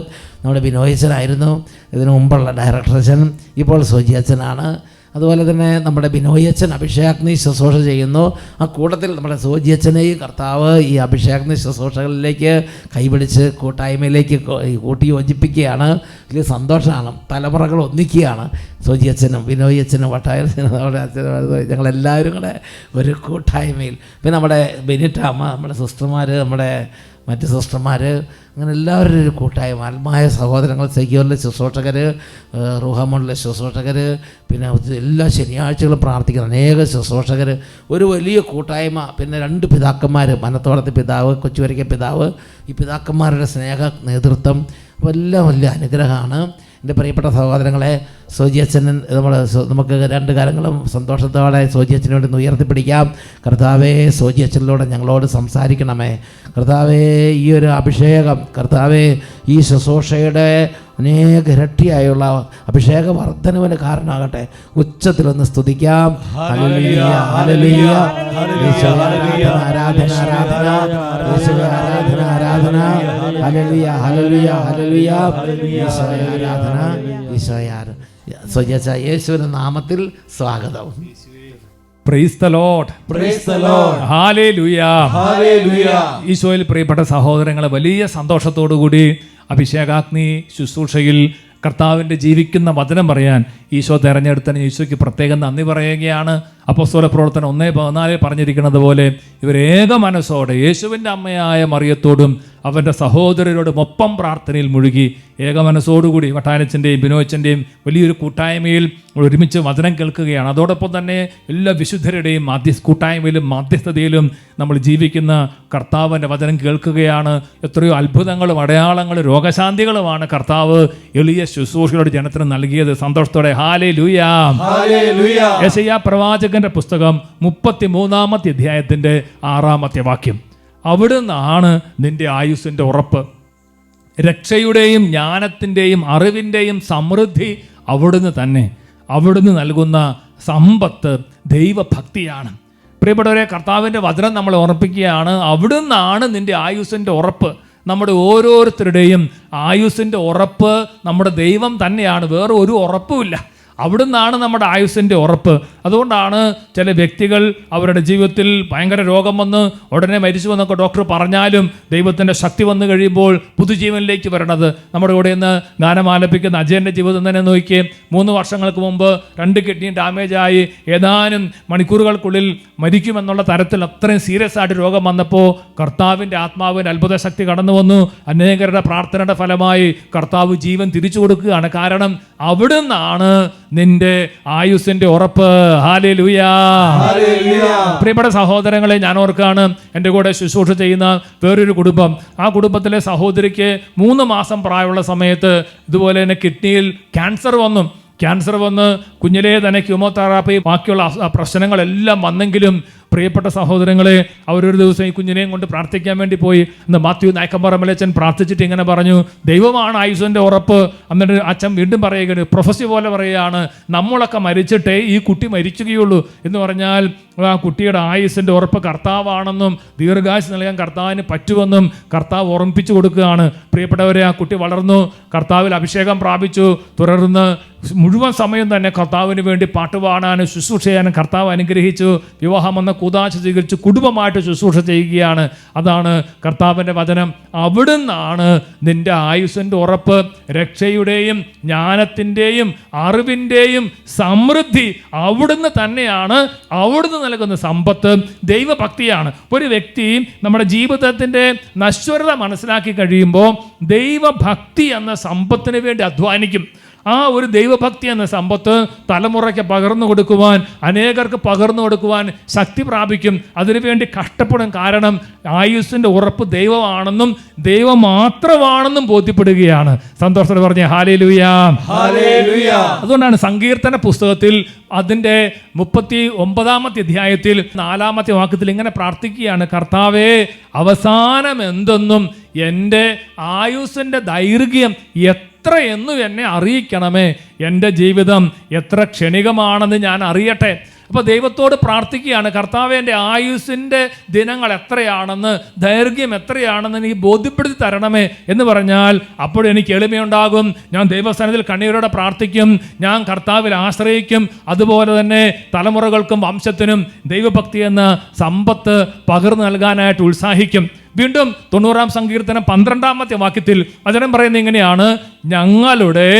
നമ്മുടെ ബിനോയ് അച്ഛനായിരുന്നു ഇതിനു മുമ്പുള്ള ഡയറക്ടർ അച്ഛൻ, ഇപ്പോൾ സോജി അച്ഛനാണ്. അതുപോലെ തന്നെ നമ്മുടെ ബിനോയ് അച്ഛൻ അഭിഷേകാഗ്നി ശുശ്രൂഷ ചെയ്യുന്നു. ആ കൂട്ടത്തിൽ നമ്മുടെ സോജി അച്ഛനെയും കർത്താവ് ഈ അഭിഷേകാഗ്നി ശുശ്രൂഷകളിലേക്ക് കൈപിടിച്ച് കൂട്ടായ്മയിലേക്ക് കൂട്ടി യോജിപ്പിക്കുകയാണ്. വലിയ സന്തോഷമാണ്. തലമുറകൾ ഒന്നിക്കുകയാണ്. സോജി അച്ഛനും ബിനോയ് അച്ഛനും വട്ടായച്ഛനും നമ്മുടെ അച്ഛനും ഞങ്ങളെല്ലാവരും കൂടെ ഒരു കൂട്ടായ്മയിൽ. പിന്നെ നമ്മുടെ ബെനിറ്റാമ്മ, നമ്മുടെ സിസ്റ്റർമാർ, നമ്മുടെ മറ്റ് സിസ്റ്റർമാർ, അങ്ങനെ എല്ലാവരും ഒരു കൂട്ടായ്മ. ആത്മായ സഹോദരങ്ങൾ, സെഗ്യോറിലെ ശുശ്രൂഷകർ, റുഹമോണിലെ ശുശ്രൂഷകർ, പിന്നെ എല്ലാ ശനിയാഴ്ചകളും പ്രാർത്ഥിക്കുന്ന അനേക ശുശ്രൂഷകർ, ഒരു വലിയ കൂട്ടായ്മ. പിന്നെ 2 പിതാക്കന്മാർ, മനത്തോളത്തെ പിതാവ്, കൊച്ചുവരയ്ക്ക പിതാവ്, ഈ പിതാക്കന്മാരുടെ സ്നേഹ നേതൃത്വം എല്ലാം വലിയ അനുഗ്രഹമാണ്. എൻ്റെ പ്രിയപ്പെട്ട സഹോദരങ്ങളെ, സോജി അച്ഛൻ നമുക്ക് 2 കാലങ്ങളും സന്തോഷത്തോടെ സോജി അച്ഛന് വേണ്ടി ഉയർത്തിപ്പിടിക്കാം. കർത്താവേ, സോജി അച്ഛനിലൂടെ ഞങ്ങളോട് സംസാരിക്കണമേ. കർത്താവേ, ഈ ഒരു അഭിഷേകം, കർത്താവേ, ഈ ശുശ്രൂഷയുടെ അനേക ഇരട്ടിയായുള്ള അഭിഷേക വർദ്ധനവിന് കാരണമാകട്ടെ. ഉച്ചത്തിലൊന്ന് സ്തുതിക്കാം. ഹല്ലേലൂയ, ഹല്ലേലൂയ, ആരാധന, ആരാധന, ആരാധന, ആരാധന, ഹല്ലേലൂയ, ഹല്ലേലൂയ, ഹല്ലേലൂയ, ഈശോയെ ആരാധന, ഈശോയെ ആരാധന. യേശുവിന്റെ നാമത്തിൽ സ്വാഗതം. Praise the Lord, praise the Lord, hallelujah, hallelujah. ഈശോയിൽ പ്രിയപ്പെട്ട സഹോദരങ്ങളെ, വലിയ സന്തോഷത്തോടുകൂടി അഭിഷേകാഗ്നി ശുശ്രൂഷയിൽ കർത്താവിൻ്റെ ജീവിക്കുന്ന വചനം പറയാൻ ഈശോ തെരഞ്ഞെടുത്തതിന് ഈശോയ്ക്ക് പ്രത്യേകം നന്ദി പറയുകയാണ്. അപ്പോസ്തല പ്രവർത്തനം 1:14 പറഞ്ഞിരിക്കുന്നത് പോലെ ഇവരേക മനസ്സോടെ യേശുവിൻ്റെ അമ്മയായ മറിയത്തോടും അവൻ്റെ സഹോദരരോടും ഒപ്പം പ്രാർത്ഥനയിൽ മുഴുകി ഏക മനസ്സോടുകൂടി വട്ടാനച്ചൻ്റെയും ബിനോച്ചൻ്റെയും വലിയൊരു കൂട്ടായ്മയിൽ ഒരുമിച്ച് വചനം കേൾക്കുകയാണ്. അതോടൊപ്പം തന്നെ എല്ലാ വിശുദ്ധരുടെയും കൂട്ടായ്മയിലും മധ്യസ്ഥതയിലും നമ്മൾ ജീവിക്കുന്ന കർത്താവിൻ്റെ വചനം കേൾക്കുകയാണ്. എത്രയോ അത്ഭുതങ്ങളും അടയാളങ്ങളും രോഗശാന്തികളുമാണ് കർത്താവ് എളിയ ശുശ്രൂഷകളുടെ ജനത്തിന് നൽകിയത്. സന്തോഷത്തോടെ ഹല്ലേലൂയ, ഹല്ലേലൂയ. യെശയ്യാ പ്രവാചകന്റെ പുസ്തകം 33-ാമത്തെ അധ്യായത്തിൻ്റെ 6-ാമത്തെ വാക്യം. അവിടുന്നാണ് നിന്റെ ആയുസ്സിൻ്റെ ഉറപ്പ്, രക്ഷയുടെയും ജ്ഞാനത്തിൻ്റെയും അറിവിൻ്റെയും സമൃദ്ധി അവിടുന്ന് തന്നെ. അവിടുന്ന് നൽകുന്ന സമ്പത്ത് ദൈവഭക്തിയാണ്. പ്രിയപ്പെട്ടവരെ, കർത്താവിൻ്റെ വചനം നമ്മൾ ഓർമ്മിപ്പിക്കുകയാണ്. അവിടുന്നാണ് നിന്റെ ആയുസ്സിൻ്റെ ഉറപ്പ്. നമ്മുടെ ഓരോരുത്തരുടെയും ആയുസ്സിൻ്റെ ഉറപ്പ് നമ്മുടെ ദൈവം തന്നെയാണ്. വേറെ ഒരു ഉറപ്പുമില്ല. അവിടുന്നാണ് നമ്മുടെ ആയുസ്സിൻ്റെ ഉറപ്പ്. അതുകൊണ്ടാണ് ചില വ്യക്തികൾ അവരുടെ ജീവിതത്തിൽ ഭയങ്കര രോഗം വന്ന് ഉടനെ മരിച്ചു എന്നൊക്കെ ഡോക്ടർ പറഞ്ഞാലും ദൈവത്തിൻ്റെ ശക്തി വന്നു കഴിയുമ്പോൾ പുതുജീവനിലേക്ക് വരണത്. നമ്മുടെ കൂടെ ഇന്ന് ഗാനം ആലപിക്കുന്ന അജയൻ്റെ ജീവിതം തന്നെ നോക്കിയേ. 3 വർഷങ്ങൾക്ക് മുമ്പ് 2 കിഡ്നി ഡാമേജ് ആയി ഏതാനും മണിക്കൂറുകൾക്കുള്ളിൽ മരിക്കുമെന്നുള്ള തരത്തിൽ അത്രയും സീരിയസ് ആയിട്ട് രോഗം വന്നപ്പോൾ കർത്താവിൻ്റെ ആത്മാവിൻ്റെ അത്ഭുത ശക്തി കടന്നു വന്നു. അനേകരുടെ പ്രാർത്ഥനയുടെ ഫലമായി കർത്താവ് ജീവൻ തിരിച്ചു കൊടുക്കുകയാണ്. കാരണം അവിടുന്നാണ് നിന്റെ ആയുസ്സിന്റെ ഉറപ്പ്. Hallelujah, hallelujah. പ്രിയപ്പെട്ട സഹോദരങ്ങളെ, ഞാൻ ഓർക്കാണ് എൻ്റെ കൂടെ ശുശ്രൂഷ ചെയ്യുന്ന വേറൊരു കുടുംബം. ആ കുടുംബത്തിലെ സഹോദരിക്ക് 3 മാസം പ്രായമുള്ള സമയത്ത് ഇതുപോലെ തന്നെ കിഡ്നിയിൽ ക്യാൻസർ വന്ന് കുഞ്ഞിലേ തന്നെ കീമോതെറാപ്പി ബാക്കിയുള്ള പ്രശ്നങ്ങളെല്ലാം വന്നെങ്കിലും പ്രിയപ്പെട്ട സഹോദരങ്ങളെ, അവരൊരു ദിവസം ഈ കുഞ്ഞിനെയും കൊണ്ട് പ്രാർത്ഥിക്കാൻ വേണ്ടി പോയി. ഇന്ന് മാത്യു നായ്ക്കമ്പറമ്പലച്ചൻ പ്രാർത്ഥിച്ചിട്ട് ഇങ്ങനെ പറഞ്ഞു, ദൈവമാണ് ആയുസ്സിൻ്റെ ഉറപ്പ്. എന്നിട്ട് അച്ഛൻ വീണ്ടും പറയുകയാണ്, പ്രൊഫസി പോലെ പറയുകയാണ്, നമ്മളൊക്കെ മരിച്ചിട്ടേ ഈ കുട്ടി മരിക്കുകയുള്ളൂ എന്ന് പറഞ്ഞാൽ ആ കുട്ടിയുടെ ആയുസ്സിൻ്റെ ഉറപ്പ് കർത്താവാണെന്നും ദീർഘായുസ് നൽകാൻ കർത്താവിന് പറ്റുമെന്നും കർത്താവ് ഓർമ്മിപ്പിച്ചു കൊടുക്കുകയാണ്. പ്രിയപ്പെട്ടവരെ, ആ കുട്ടി വളർന്നു, കർത്താവിൽ അഭിഷേകം പ്രാപിച്ചു. തുടർന്ന് മുഴുവൻ സമയം തന്നെ കർത്താവിന് വേണ്ടി പാട്ടുപാടാനും ശുശ്രൂഷ ചെയ്യാനും കർത്താവ് അനുഗ്രഹിച്ചു. വിവാഹം വന്ന കൂതാശ സ്വീകരിച്ച് കുടുംബമായിട്ട് ശുശ്രൂഷ ചെയ്യുകയാണ്. അതാണ് കർത്താവിൻ്റെ വചനം. അവിടുന്നാണ് നിന്റെ ആയുസ്സിൻ്റെ ഉറപ്പ്, രക്ഷയുടെയും ജ്ഞാനത്തിൻ്റെയും അറിവിൻ്റെയും സമൃദ്ധി അവിടുന്ന് തന്നെയാണ്. അവിടുന്ന് നൽകുന്ന സമ്പത്ത് ദൈവഭക്തിയാണ്. ഒരു വ്യക്തി നമ്മുടെ ജീവിതത്തിൻ്റെ നശ്വരത മനസ്സിലാക്കി കഴിയുമ്പോൾ ദൈവഭക്തി എന്ന സമ്പത്തിന് വേണ്ടി അധ്വാനിക്കും. ആ ഒരു ദൈവഭക്തി എന്ന സമ്പത്ത് തലമുറയ്ക്ക് പകർന്നു കൊടുക്കുവാൻ, അനേകർക്ക് പകർന്നു കൊടുക്കുവാൻ ശക്തി പ്രാപിക്കും. അതിനുവേണ്ടി കഷ്ടപ്പെടും. കാരണം ആയുസ്സിൻ്റെ ഉറപ്പ് ദൈവമാണെന്നും ദൈവം മാത്രമാണെന്നും ബോധ്യപ്പെടുകയാണ്. സന്തോഷത്തോടെ പറഞ്ഞ ഹല്ലേലൂയ. അതുകൊണ്ടാണ് സങ്കീർത്തന പുസ്തകത്തിൽ അതിൻ്റെ 39-ാമത്തെ അധ്യായത്തിൽ 4-ാമത്തെ വാക്യത്തിൽ ഇങ്ങനെ പ്രാർത്ഥിക്കുകയാണ്: കർത്താവേ, അവസാനം എന്തെന്നും എൻ്റെ ആയുസ്സിൻ്റെ ദൈർഘ്യം എത്രയെന്നും എന്നെ അറിയിക്കണമേ. എൻ്റെ ജീവിതം എത്ര ക്ഷണികമാണെന്ന് ഞാൻ അറിയട്ടെ. അപ്പോൾ ദൈവത്തോട് പ്രാർത്ഥിക്കുകയാണ്: കർത്താവേ, എൻ്റെ ആയുസ്സിൻ്റെ ദിനങ്ങൾ എത്രയാണെന്ന്, ദൈർഘ്യം എത്രയാണെന്ന് എനിക്ക് ബോധ്യപ്പെടുത്തി തരണമേ എന്ന് പറഞ്ഞാൽ അപ്പോഴെനിക്ക് എളിമയുണ്ടാകും. ഞാൻ ദൈവസ്ഥാനത്തിൽ കണ്ണീരോടെ പ്രാർത്ഥിക്കും. ഞാൻ കർത്താവിൽ ആശ്രയിക്കും. അതുപോലെ തന്നെ തലമുറകൾക്കും വംശത്തിനും ദൈവഭക്തി എന്ന സമ്പത്ത് പകർന്നു നൽകാനായിട്ട് ഉത്സാഹിക്കും. വീണ്ടും 90-ാം സങ്കീർത്തനം 12-ാമത്തെ വാക്യത്തിൽ വചനം പറയുന്നത് ഇങ്ങനെയാണ്: ഞങ്ങളുടെ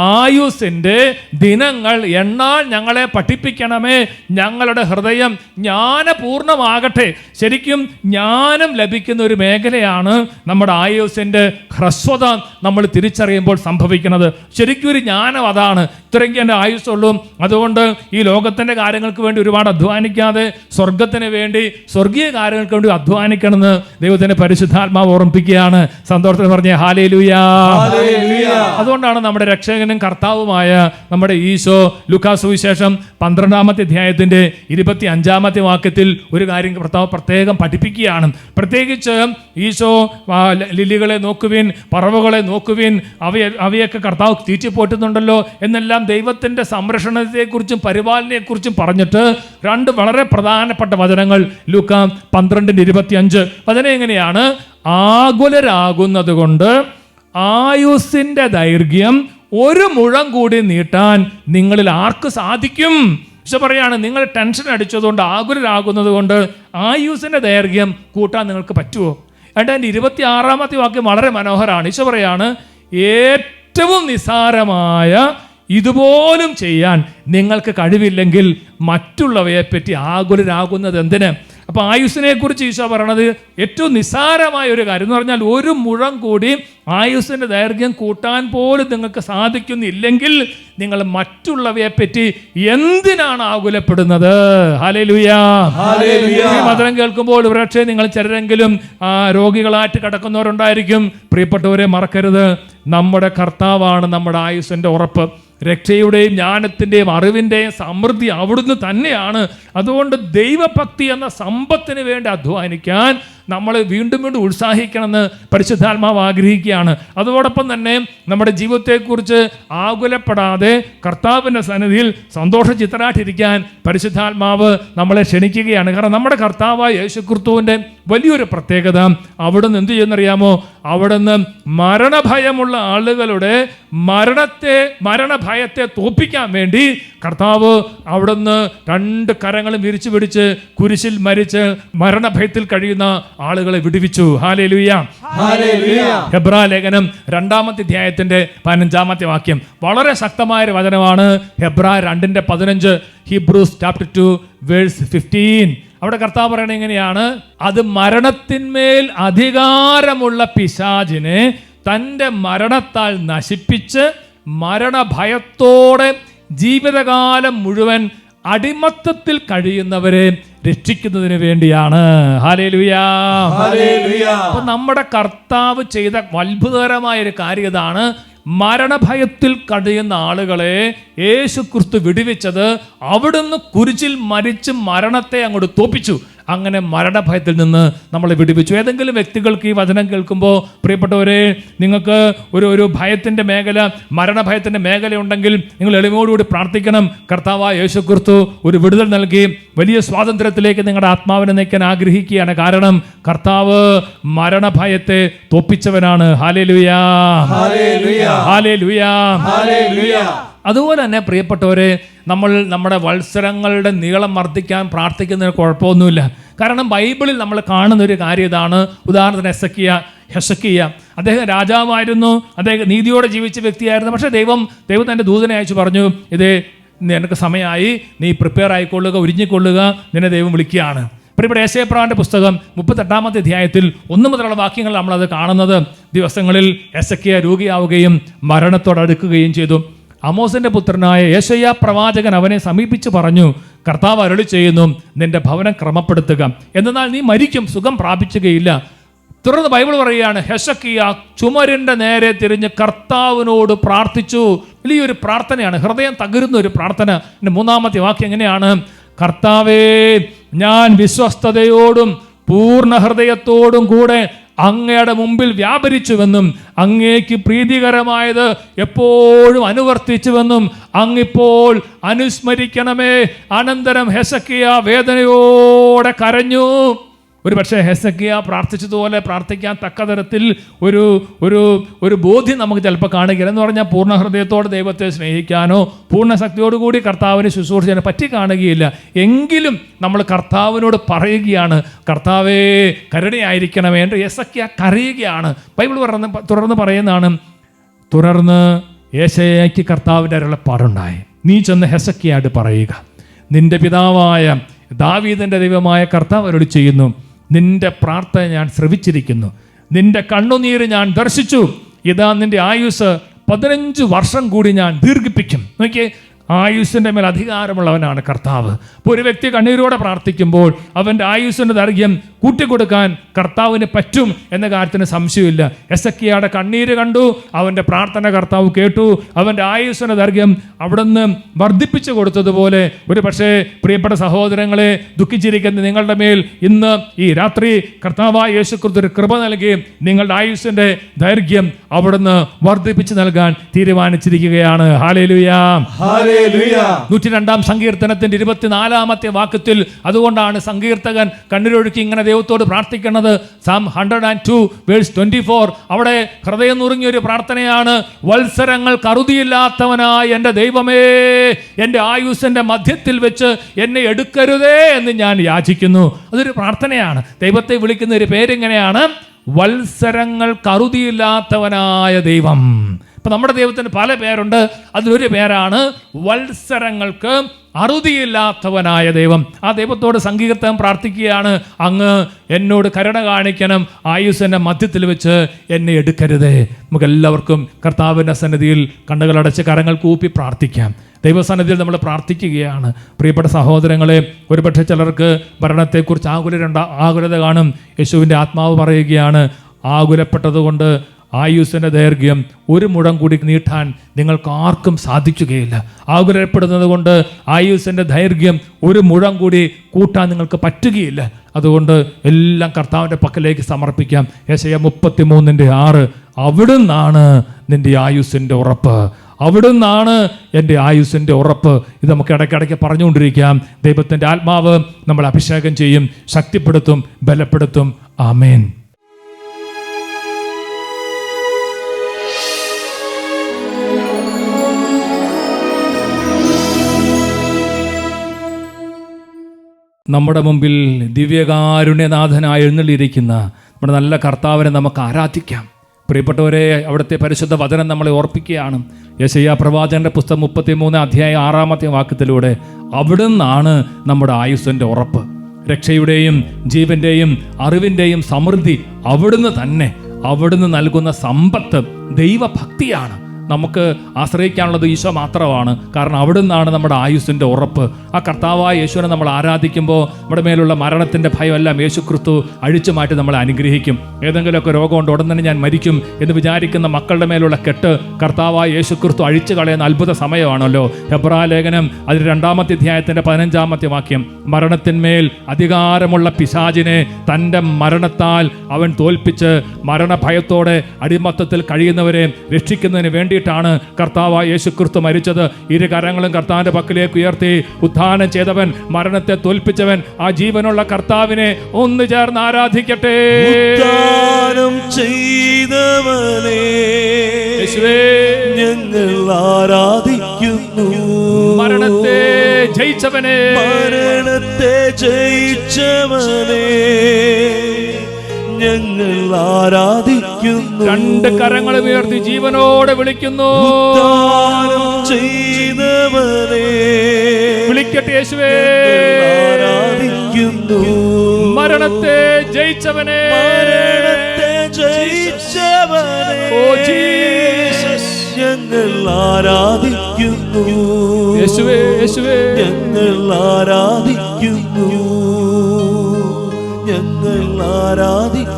ആയുസ്സിൻ്റെ ദിനങ്ങൾ എണ്ണാൻ ഞങ്ങളെ പഠിപ്പിക്കണമേ. ഞങ്ങളുടെ ഹൃദയം ജ്ഞാനപൂർണ്ണമാകട്ടെ. ശരിക്കും ജ്ഞാനം ലഭിക്കുന്ന ഒരു മേഖലയാണ് നമ്മുടെ ആയുസ്സിൻ്റെ ഹ്രസ്വത നമ്മൾ തിരിച്ചറിയുമ്പോൾ സംഭവിക്കുന്നത്. ശരിക്കും ഒരു ജ്ഞാനം അതാണ്. ഇത്രയ്ക്ക് എൻ്റെ ആയുസ്സുള്ളൂ, അതുകൊണ്ട് ഈ ലോകത്തിൻ്റെ കാര്യങ്ങൾക്ക് വേണ്ടി ഒരുപാട് അധ്വാനിക്കാതെ സ്വർഗത്തിന് വേണ്ടി, സ്വർഗീയ കാര്യങ്ങൾക്ക് വേണ്ടി അധ്വാനിക്കണമെന്ന് ദൈവത്തിന്റെ പരിശുദ്ധാത്മാവ് ഓർമ്മിപ്പിക്കുകയാണ്. സന്തോഷത്തിൽ പറഞ്ഞ ഹല്ലേലൂയ. അതുകൊണ്ടാണ് നമ്മുടെ രക്ഷകനും കർത്താവുമായ നമ്മുടെ ഈശോ ലൂക്കാ സുവിശേഷം 12-ാമത്തെ അധ്യായത്തിന്റെ 25-ാമത്തെ വാക്യത്തിൽ ഒരു കാര്യം കർത്താവ് പ്രത്യേകം പഠിപ്പിക്കുകയാണ്. പ്രത്യേകിച്ച് ഈശോ ലില്ലികളെ നോക്കുവിൻ, പറവകളെ നോക്കുവിൻ, അവയൊക്കെ കർത്താവ് തീറ്റിപ്പോറ്റുന്നുണ്ടല്ലോ എന്നെല്ലാം ദൈവത്തിന്റെ സംരക്ഷണത്തെക്കുറിച്ചും പരിപാലനയെക്കുറിച്ചും പറഞ്ഞിട്ട് 2 വളരെ പ്രധാനപ്പെട്ട വചനങ്ങൾ ലൂക്കാ 12:25 വചനം എങ്ങനെയാണ്: ആകുലരാകുന്നത് കൊണ്ട് ആയുസ്സിന്റെ ദൈർഘ്യം 1 മുഴം കൂടി നീട്ടാൻ നിങ്ങളിൽ ആർക്ക് സാധിക്കും? ഈശോ പറയാണ്, നിങ്ങൾ ടെൻഷൻ അടിച്ചതുകൊണ്ട്, ആകുലരാകുന്നത് കൊണ്ട് ആയുസ്സിന്റെ ദൈർഘ്യം കൂട്ടാൻ നിങ്ങൾക്ക് പറ്റുമോ? അതിൻ്റെ 26-ാമത്തെ വാക്യം വളരെ മനോഹരമാണ്. ഈശോ പറയാണ്, ഏറ്റവും നിസ്സാരമായ ഇതുപോലും ചെയ്യാൻ നിങ്ങൾക്ക് കഴിവില്ലെങ്കിൽ മറ്റുള്ളവയെപ്പറ്റി ആകുലരാകുന്നത് എന്തിന്? അപ്പോൾ ആയുസ്സിനെ കുറിച്ച് ഈശോ പറയണത് ഏറ്റവും നിസ്സാരമായ ഒരു കാര്യം എന്ന് പറഞ്ഞാൽ 1 മുഴം കൂടി ആയുസ്സിൻ്റെ ദൈർഘ്യം കൂട്ടാൻ പോലും നിങ്ങൾക്ക് സാധിക്കുന്നില്ലെങ്കിൽ നിങ്ങൾ മറ്റുള്ളവയെപ്പറ്റി എന്തിനാണ് ആകുലപ്പെടുന്നത്? ഹല്ലേലൂയ. ഈ വചനം കേൾക്കുമ്പോൾ ഒരുപക്ഷേ നിങ്ങൾ ചിലരെങ്കിലും രോഗികളായിട്ട് കിടക്കുന്നവരുണ്ടായിരിക്കും. പ്രിയപ്പെട്ടവരെ, മറക്കരുത്, നമ്മുടെ കർത്താവാണ് നമ്മുടെ ആയുസ്സിൻ്റെ ഉറപ്പ്. രക്ഷയുടെയും ജ്ഞാനത്തിൻ്റെയും അറിവിൻ്റെയും സമൃദ്ധി അവിടുന്ന് തന്നെയാണ്. അതുകൊണ്ട് ദൈവഭക്തി എന്ന സമ്പത്തിന് വേണ്ടി അധ്വാനിക്കാൻ നമ്മൾ വീണ്ടും വീണ്ടും ഉത്സാഹിക്കണമെന്ന് പരിശുദ്ധാത്മാവ് ആഗ്രഹിക്കുകയാണ്. അതോടൊപ്പം തന്നെ നമ്മുടെ ജീവിതത്തെക്കുറിച്ച് ആകുലപ്പെടാതെ കർത്താവിൻ്റെ സന്നിധിയിൽ സന്തോഷചിത്തരായിട്ടിരിക്കാൻ പരിശുദ്ധാത്മാവ് നമ്മളെ ക്ഷണിക്കുകയാണ്. കാരണം നമ്മുടെ കർത്താവായ യേശുക്രിസ്തുവിൻ്റെ വലിയൊരു പ്രത്യേകത, അവിടുന്ന് എന്ത് ചെയ്യുന്നറിയാമോ? അവിടുന്ന് മരണഭയമുള്ള ആളുകളുടെ മരണഭയത്തെ തോൽപ്പിക്കാൻ വേണ്ടി കർത്താവ് അവിടുന്ന് 2 കരങ്ങളും വിരിച്ചു പിടിച്ച് കുരിശിൽ മരിച്ച് മരണഭയത്തിൽ കഴിയുന്ന ആളുകളെ വിടുവിച്ചു. ഹല്ലേലൂയ. ഹെബ്രാ ലേഖനം 2-ാമത്തെ അധ്യായത്തിന്റെ 15-ാമത്തെ വാക്യം വളരെ ശക്തമായ ഒരു വചനമാണ്. ഹെബ്രാ 2:15, ഹീബ്രൂസ് ചാപ്റ്റർ 2 വേഴ്സ് 15. അവിടെ കർത്താവ് പറയുന്നത് എങ്ങനെയാണ്? അത് മരണത്തിന്മേൽ അധികാരമുള്ള പിശാചിനെ തൻ്റെ മരണത്താൽ നശിപ്പിച്ച് മരണഭയത്തോടെ ജീവിതകാലം മുഴുവൻ അടിമത്തത്തിൽ കഴിയുന്നവരെ രക്ഷിക്കുന്നതിന് വേണ്ടിയാണ്. ഹല്ലേലൂയ. അപ്പൊ നമ്മുടെ കർത്താവ് ചെയ്ത അത്ഭുതകരമായ ഒരു കാര്യം ഇതാണ്. മരണഭയത്തിൽ കഴിയുന്ന ആളുകളെ യേശുക്രിസ്തു വിടുവിച്ചത് അവിടുന്ന് കുരിശിൽ മരിച്ച് മരണത്തെ അങ്ങോട്ട് തോൽപ്പിച്ചു. അങ്ങനെ മരണഭയത്തിൽ നിന്ന് നമ്മളെ വിടുവിച്ചു. ഏതെങ്കിലും വ്യക്തികൾക്ക് ഈ വചനം കേൾക്കുമ്പോൾ, പ്രിയപ്പെട്ടവരെ, നിങ്ങൾക്ക് ഒരു ഭയത്തിൻ്റെ മേഖല, മരണഭയത്തിൻ്റെ മേഖല ഉണ്ടെങ്കിൽ നിങ്ങൾ എളിമയോടുകൂടി പ്രാർത്ഥിക്കണം. കർത്താവായ യേശുക്രിസ്തു ഒരു വിടുതൽ നൽകി വലിയ സ്വാതന്ത്ര്യത്തിലേക്ക് നിങ്ങളുടെ ആത്മാവിനെ നയിക്കാൻ ആഗ്രഹിക്കുകയാണ്. കാരണം കർത്താവ് മരണഭയത്തെ തോൽപ്പിച്ചവനാണ്. Hallelujah, hallelujah, hallelujah. അതുപോലെ തന്നെ പ്രിയപ്പെട്ടവരെ, നമ്മൾ നമ്മുടെ വത്സരങ്ങളുടെ നീളം വർദ്ധിക്കാൻ പ്രാർത്ഥിക്കുന്നതിന് കുഴപ്പമൊന്നുമില്ല. കാരണം ബൈബിളിൽ നമ്മൾ കാണുന്ന ഒരു കാര്യം ഇതാണ്. ഉദാഹരണത്തിന് ഹെസക്കിയ അദ്ദേഹം രാജാവായിരുന്നു, അദ്ദേഹം നീതിയോടെ ജീവിച്ച വ്യക്തിയായിരുന്നു. പക്ഷേ ദൈവം തൻ്റെ ദൂതനെ അയച്ചു പറഞ്ഞു, ഇത് നിനക്ക് സമയമായി, നീ പ്രിപ്പയർ ആയിക്കൊള്ളുക, ഒരുങ്ങിക്കൊള്ളുക, നിന്നെ ദൈവം വിളിക്കുകയാണ്. ഇവിടെ യെശയ്യാപ്രവാചകന്റെ പുസ്തകം 38-ാമത്തെ അധ്യായത്തിൽ 1 മുതലുള്ള വാക്യങ്ങൾ നമ്മളത് കാണുന്നത്. ദിവസങ്ങളിൽ ഹെസക്കിയ രോഗിയാവുകയും മരണത്തോടടുക്കുകയും ചെയ്തു. ആമോസിന്റെ പുത്രനായ യെശയ്യാ പ്രവാചകൻ അവനെ സമീപിച്ചു പറഞ്ഞു, കർത്താവ് അരുളി ചെയ്യുന്നു, നിന്റെ ഭവനം ക്രമപ്പെടുത്തുക, എന്നാൽ നീ മരിക്കും, സുഖം പ്രാപിച്ചുകയില്ല. തുടർന്ന് ബൈബിൾ പറയുകയാണ്, ഹെശക്കിയാ ചുമരിന്റെ നേരെ തിരിഞ്ഞ് കർത്താവിനോട് പ്രാർത്ഥിച്ചു. വലിയൊരു പ്രാർത്ഥനയാണ്, ഹൃദയം തകരുന്ന ഒരു പ്രാർത്ഥന. എൻ്റെ 3-ാമത്തെ വാക്യം എങ്ങനെയാണ്? കർത്താവേ, ഞാൻ വിശ്വസ്തയോടും പൂർണ്ണ ഹൃദയത്തോടും കൂടെ അങ്ങയുടെ മുമ്പിൽ വ്യാപരിച്ചുവെന്നും അങ്ങേക്ക് പ്രീതികരമായത് എപ്പോഴും അനുവർത്തിച്ചുവെന്നും അങ്ങിപ്പോൾ അനുസ്മരിക്കണമേ. അനന്തരം ഹെശക്കിയാ വേദനയോടെ കരഞ്ഞു. ഒരു പക്ഷേ ഹെസക്കിയ പ്രാർത്ഥിച്ചതുപോലെ പ്രാർത്ഥിക്കാൻ തക്ക തരത്തിൽ ഒരു ഒരു ഒരു ബോധ്യം നമുക്ക് ചിലപ്പോൾ കാണുകയില്ല. എന്ന് പറഞ്ഞാൽ പൂർണ്ണ ഹൃദയത്തോടെ ദൈവത്തെ സ്നേഹിക്കാനോ പൂർണ്ണ ശക്തിയോടുകൂടി കർത്താവിനെ ശുശ്രൂഷിക്കാനോ പറ്റി കാണുകയില്ല. എങ്കിലും നമ്മൾ കർത്താവിനോട് പറയുകയാണ്, കർത്താവേ കരുണയായിരിക്കണമേ എന്ന് ഹെസക്കിയ കരയുകയാണ്. ബൈബിൾ തുടർന്ന് പറയുന്നതാണ്, തുടർന്ന് യെശയ്യായ്ക്ക് കർത്താവിൻ്റെ അരുളപ്പാടുണ്ടായി, നീ ചെന്ന് ഹെസക്കിയായിട്ട് പറയുക, നിന്റെ പിതാവായ ദാവീദിന്റെ ദൈവമായ കർത്താവ് അരുളി ചെയ്യുന്നു, നിന്റെ പ്രാർത്ഥന ഞാൻ ശ്രവിച്ചിരിക്കുന്നു, നിന്റെ കണ്ണുനീര് ഞാൻ ദർശിച്ചു, ഇതാ നിന്റെ ആയുസ് 15 വർഷം കൂടി ഞാൻ ദീർഘിപ്പിക്കും. നോക്കിയേ, ആയുസ്സിൻ്റെ മേൽ അധികാരമുള്ളവനാണ് കർത്താവ്. അപ്പോൾ ഒരു വ്യക്തി കണ്ണീരോടെ പ്രാർത്ഥിക്കുമ്പോൾ അവൻ്റെ ആയുസ്സിൻ്റെ ദൈർഘ്യം കൂട്ടിക്കൊടുക്കാൻ കർത്താവിന് പറ്റും എന്ന കാര്യത്തിന് സംശയമില്ല. ഹെസക്കിയയുടെ കണ്ണീര് കണ്ടു, അവൻ്റെ പ്രാർത്ഥന കർത്താവ് കേട്ടു, അവൻ്റെ ആയുസ്സിൻ്റെ ദൈർഘ്യം അവിടുന്ന് വർദ്ധിപ്പിച്ചു കൊടുത്തതുപോലെ ഒരു പക്ഷേ പ്രിയപ്പെട്ട സഹോദരങ്ങളെ, ദുഃഖിച്ചിരിക്കുന്ന നിങ്ങളുടെ മേൽ ഇന്ന് ഈ രാത്രി കർത്താവായ യേശുക്രിസ്തു ഒരു കൃപ നൽകി നിങ്ങളുടെ ആയുസ്സിൻ്റെ ദൈർഘ്യം അവിടുന്ന് വർദ്ധിപ്പിച്ചു നൽകാൻ തീരുമാനിച്ചിരിക്കുകയാണ്. ഹല്ലേലൂയാ. 102-ാം സങ്കീർത്തനത്തിന്റെ 24-ാമത്തെ വാക്യത്തിൽ അതുകൊണ്ടാണ് സങ്കീർത്തകൻ കണ്ണീരൊഴുക്കി ഇങ്ങനെ ദൈവത്തോട് പ്രാർത്ഥിക്കുന്നത്. Psalm 102 verse 24 അവിടെ ഹൃദയം നുറുങ്ങിയ ഒരു പ്രാർത്ഥനയാണ്. വത്സരങ്ങൾ കറുതിയില്ലാത്തവനായ എൻ്റെ ദൈവമേ, എൻ്റെ ആയുസ്സിൻ്റെ മധ്യത്തിൽ വെച്ച് എന്നെ എടുക്കരുതേ എന്ന് ഞാൻ യാചിക്കുന്നു. അതൊരു പ്രാർത്ഥനയാണ്. ദൈവത്തെ വിളിക്കുന്ന ഒരു പേരിങ്ങനെയാണ്, വത്സരങ്ങൾ കറുതിയില്ലാത്തവനായ ദൈവം. ഇപ്പം നമ്മുടെ ദൈവത്തിന് പല പേരുണ്ട്, അതിലൊരു പേരാണ് വത്സരങ്ങൾക്ക് അറുതിയില്ലാത്തവനായ ദൈവം. ആ ദൈവത്തോട് സങ്കീർത്തനം പ്രാർത്ഥിക്കുകയാണ്, അങ്ങ് എന്നോട് കരുണ കാണിക്കണം, ആയുസ്സിൻ്റെ മധ്യത്തിൽ വെച്ച് എന്നെ എടുക്കരുതേ. നമുക്കെല്ലാവർക്കും കർത്താവിൻ്റെ സന്നിധിയിൽ കണ്ണുകളടച്ച് കരങ്ങൾ കൂപ്പി പ്രാർത്ഥിക്കാം. ദൈവസന്നിധിയിൽ നമ്മൾ പ്രാർത്ഥിക്കുകയാണ്. പ്രിയപ്പെട്ട സഹോദരങ്ങളെ, ഒരുപക്ഷെ ചിലർക്ക് ഭരണത്തെക്കുറിച്ച് ആകുലത കാണും. യേശുവിൻ്റെ ആത്മാവ് പറയുകയാണ്, ആകുലപ്പെട്ടതുകൊണ്ട് ആയുസ്സിൻ്റെ ദൈർഘ്യം 1 മുഴം കൂടി നീട്ടാൻ നിങ്ങൾക്ക് ആർക്കും സാധിക്കുകയില്ല. ആകുലപ്പെടുന്നത് കൊണ്ട് ആയുസ്സിൻ്റെ ദൈർഘ്യം 1 മുഴം കൂടി കൂട്ടാൻ നിങ്ങൾക്ക് പറ്റുകയില്ല. അതുകൊണ്ട് എല്ലാം കർത്താവിൻ്റെ പക്കലേക്ക് സമർപ്പിക്കാം. യെശയ്യാ 33:6 അവിടുന്നാണ് നിൻ്റെ ആയുസ്സിൻ്റെ ഉറപ്പ്, അവിടുന്നാണ് എൻ്റെ ആയുസ്സിൻ്റെ ഉറപ്പ്. ഇത് നമുക്ക് ഇടയ്ക്കിടയ്ക്ക് പറഞ്ഞുകൊണ്ടിരിക്കാം. ദൈവത്തിൻ്റെ ആത്മാവ് നമ്മൾ അഭിഷേകം ചെയ്യും, ശക്തിപ്പെടുത്തും, ബലപ്പെടുത്തും. ആമേൻ. നമ്മുടെ മുമ്പിൽ ദിവ്യകാരുണ്യനാഥനായി എഴുന്നള്ളിയിരിക്കുന്ന നമ്മുടെ നല്ല കർത്താവിനെ നമുക്ക് ആരാധിക്കാം. പ്രിയപ്പെട്ടവരെ, അവിടുത്തെ പരിശുദ്ധ വചനം നമ്മളെ ഓർപ്പിക്കുകയാണ്. യെശയ്യാ പ്രവാചകന്റെ പുസ്തകം 33-ാം വാക്യത്തിലൂടെ അവിടുന്നാണ് നമ്മുടെ ആയുസ്സിൻ്റെ ഉറപ്പ്. രക്ഷയുടെയും ജീവന്റെയും അറിവിൻ്റെയും സമൃദ്ധി അവിടുന്ന് തന്നെ. അവിടുന്ന് നൽകുന്ന സമ്പത്ത് ദൈവഭക്തിയാണ്. നമുക്ക് ആശ്രയിക്കാനുള്ളത് ഈശോ മാത്രമാണ്. കാരണം അവിടുന്നാണ് നമ്മുടെ ആയുസ്സിൻ്റെ ഉറപ്പ്. ആ കർത്താവായ യേശുവിനെ നമ്മൾ ആരാധിക്കുമ്പോൾ നമ്മുടെ മേലുള്ള മരണത്തിൻ്റെ ഭയമെല്ലാം യേശുക്രിസ്തു അഴിച്ചു മാറ്റി നമ്മളെ അനുഗ്രഹിക്കും. ഏതെങ്കിലുമൊക്കെ രോഗമുണ്ട്, ഉടൻ തന്നെ ഞാൻ മരിക്കും എന്ന് വിചാരിക്കുന്ന മക്കളുടെ മേലുള്ള കെട്ട് കർത്താവായ യേശുക്രിസ്തു അഴിച്ചു കളയുന്ന അത്ഭുത സമയമാണല്ലോ. ഹെബ്രായ ലേഖനം അതിൽ 2-ാമത്തെ അധ്യായത്തിൻ്റെ 15-ാമത്തെ വാക്യം, മരണത്തിന്മേൽ അധികാരമുള്ള പിശാചിനെ തൻ്റെ മരണത്താൽ അവൻ തോൽപ്പിച്ച് മരണഭയത്തോടെ അടിമത്തത്തിൽ കഴിയുന്നവരെ രക്ഷിക്കുന്നതിന് വേണ്ടിയിട്ടാണ് കർത്താവായ യേശുക്രിസ്തു മരിച്ചത്. 2 കരങ്ങളും കർത്താവിന്റെ പക്കലേക്ക് ഉയർത്തി, ഉത്ഥാനം ചെയ്തവൻ, മരണത്തെ തോൽപ്പിച്ചവൻ, ആ ജീവനുള്ള കർത്താവിനെ ഒന്ന് ചേർന്ന് ആരാധിക്കട്ടെ. ഉത്ഥാനം ചെയ്തവനെ ഞങ്ങൾ ആരാധിക്കുന്നു. മരണത്തെ ജയിച്ചവനെ, മരണത്തെ ജയിച്ചവനെ ഞങ്ങൾ ആരാധിക്കുന്നു. 2 കരങ്ങളും ഉയർത്തി ജീവനോടെ വിളിക്കുന്നു. ഉത്ഥാനം ചെയ്തവനെ വിളിക്കട്ടെ യേശുവേ. ആരാധിക്കുന്നു. മരണത്തെ ജയിച്ചവനെ, മരണത്തെ ജയിച്ചവനെ ഓ ജീസസ് ഞങ്ങൾ ആരാധിക്കുന്നു. യേശുവേ യേശുവേ ഞങ്ങൾ ആരാധിക്കുന്നു. ഞങ്ങൾ ആരാധിക്കുന്നു.